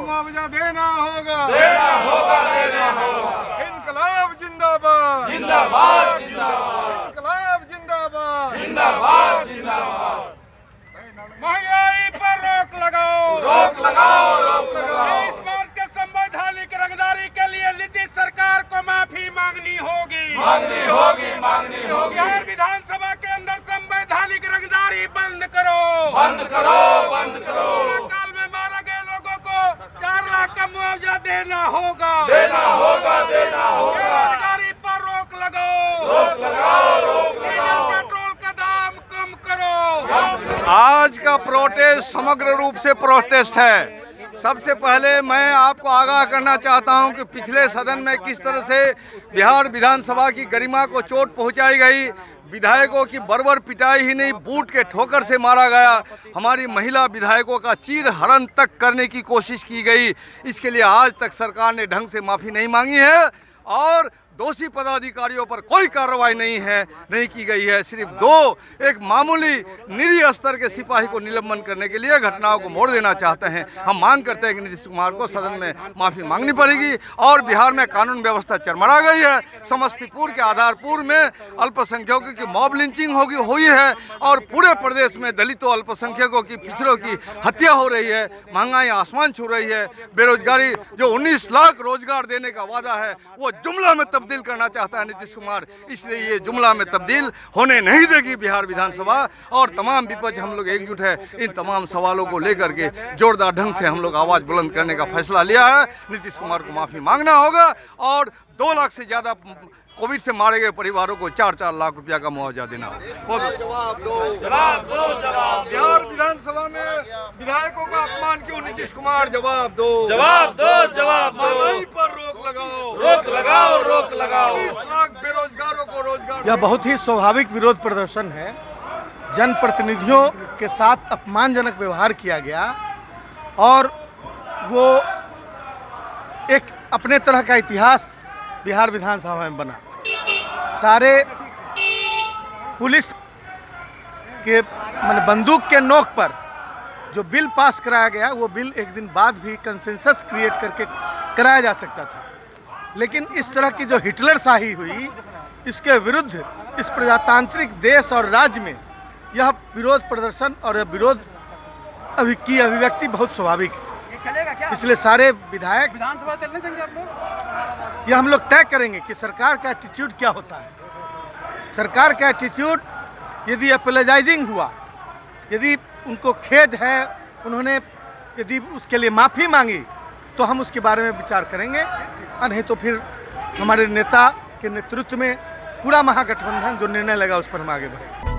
मुआवजा देना होगा। इनकलाब जिंदाबाद, जिंदाबाद जिंदाबाद, इनकलाब जिंदाबाद, जिंदाबाद जिंदाबाद। महंगाई पर रोक लगाओ, रोक लगाओ, रोक लगाओ। इस बार के संवैधानिक रंगदारी के लिए नीतीश सरकार को माफी मांगनी होगी, मांगनी होगी, मांगनी होगी। बिहार विधानसभा के अंदर संवैधानिक रंगदारी बंद करो, बंद करो, बंद करो। काल में मारे गए लोगों को 4 लाख का मुआवजा देना होगा, देना होगा, देना होगा। बेरोजगारी पर रोक लगाओ, रोक लगाओ, रोक लगाओ। पेट्रोल का दाम कम करो। आज का प्रोटेस्ट समग्र रूप से प्रोटेस्ट है। सबसे पहले मैं आपको आगाह करना चाहता हूं कि पिछले सदन में किस तरह से बिहार विधानसभा की गरिमा को चोट पहुंचाई गई, विधायकों की बर्बर पिटाई ही नहीं बूट के ठोकर से मारा गया, हमारी महिला विधायकों का चीर हरण तक करने की कोशिश की गई। इसके लिए आज तक सरकार ने ढंग से माफ़ी नहीं मांगी है और दोषी पदाधिकारियों पर कोई कार्रवाई नहीं की गई है। सिर्फ एक मामूली निरीह स्तर के सिपाही को निलंबन करने के लिए घटनाओं को मोड़ देना चाहते हैं। हम मांग करते हैं कि नीतीश कुमार को सदन में माफ़ी मांगनी पड़ेगी और बिहार में कानून व्यवस्था चरमरा गई है। समस्तीपुर के आधारपुर में अल्पसंख्यकों की मॉब लिंचिंग हुई है और पूरे प्रदेश में दलितों अल्पसंख्यकों की पिछड़ों की हत्या हो रही है। महंगाई आसमान छू रही है। बेरोजगारी जो 19 लाख रोजगार देने का वादा है वो जुमला में तब्दील करना चाहता है नीतीश कुमार। इसलिए ये जुमला में तब्दील होने नहीं देगी बिहार विधानसभा और तमाम विपक्ष हम लोग एकजुट है। इन तमाम सवालों को लेकर के जोरदार ढंग से हम लोग आवाज़ बुलंद करने का फैसला लिया है। नीतीश कुमार को माफ़ी मांगना होगा और 2 लाख से ज़्यादा कोविड से मारे गए परिवारों को 4-4 लाख रुपया का मुआवजा देना होगा। जवाब दो, जवाब दो, जवाब दो। बिहार विधानसभा में विधायकों का अपमान क्यों नीतीश कुमार, जवाब दो, जवाब दो, जवाब दो। महंगाई पर रोक लगाओ, रोक लगाओ, रोक लगाओ। 20 लाख बेरोजगारों को रोजगार। यह बहुत ही स्वाभाविक विरोध प्रदर्शन है। जनप्रतिनिधियों के साथ अपमानजनक व्यवहार किया गया और वो एक अपने तरह का इतिहास बिहार विधानसभा में बना। सारे पुलिस के बंदूक के नोक पर जो बिल पास कराया गया वो बिल एक दिन बाद भी कंसेंसस क्रिएट करके कराया जा सकता था, लेकिन इस तरह की जो हिटलर शाही हुई इसके विरुद्ध इस प्रजातांत्रिक देश और राज्य में यह विरोध प्रदर्शन और विरोध की अभिव्यक्ति बहुत स्वाभाविक है। इसलिए सारे विधायक विधानसभा चलने देंगे आप लोग? यह हम लोग तय करेंगे कि सरकार का एटीट्यूड क्या होता है। सरकार का एटीट्यूड यदि एपोलोजाइजिंग हुआ, यदि उनको खेद है, उन्होंने यदि उसके लिए माफ़ी मांगी तो हम उसके बारे में विचार करेंगे, नहीं तो फिर हमारे नेता के नेतृत्व में पूरा महागठबंधन जो निर्णय लगा उस पर हम आगे बढ़ेंगे।